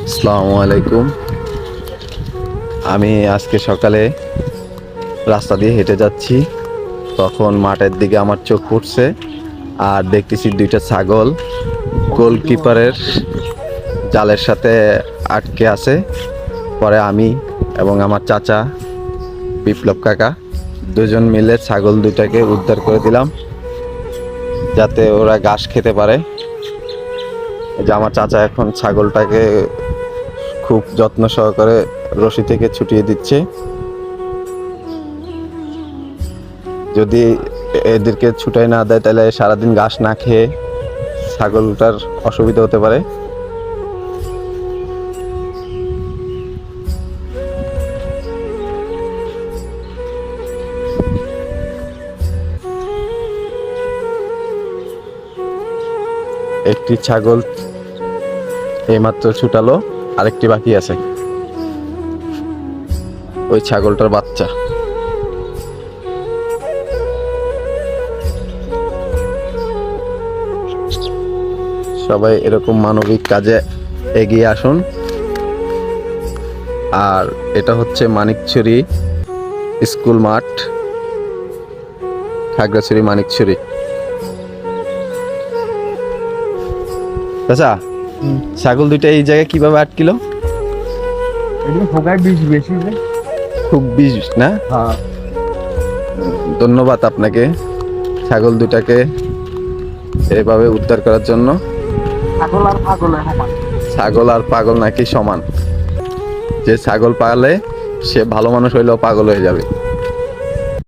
আসসালামু আলাইকুম। আমি আজকে সকালে রাস্তা দিয়ে হেঁটে যাচ্ছি, তখন মাঠের দিকে আমার চোখ পড়ছে আর দেখতেছি দুইটা ছাগল গোলকিপারের জালের সাথে আটকে আছে। পরে আমি এবং আমার চাচা বিপ্লব কাকা দুজন মিলে ছাগল দুইটাকে উদ্ধার করে দিলাম যাতে ওরা ঘাস খেতে পারে। এই যে আমার চাচা এখন ছাগলটাকে খুব যত্ন সহকারে রশি থেকে ছুটিয়ে দিচ্ছে। যদি এদেরকে ছুটাই না দেয় তাহলে সারাদিন ঘাস না খেয়ে ছাগলটার অসুবিধা হতে পারে। একটি ছাগল এইমাত্র ছুটালো, আরেকটি বাকি আছে, ওই ছাগলটার বাচ্চা। সবাই এরকম মানবিক কাজে এগিয়ে আসুন। আর এটা হচ্ছে মানিকছড়ি স্কুল মাঠ, খাগড়াছড়ি মানিকছড়ি। আচ্ছা, ছাগল দুইটা এই জায়গায় কিভাবে আটকিলো? খুব বিষ না? ধন্যবাদ আপনাকে ছাগল দুটাকে এভাবে উদ্ধার করার জন্য। ছাগল আর পাগল নাকি সমান? যে ছাগল পালে সে ভালো মানুষ হইলেও পাগল হয়ে যাবে।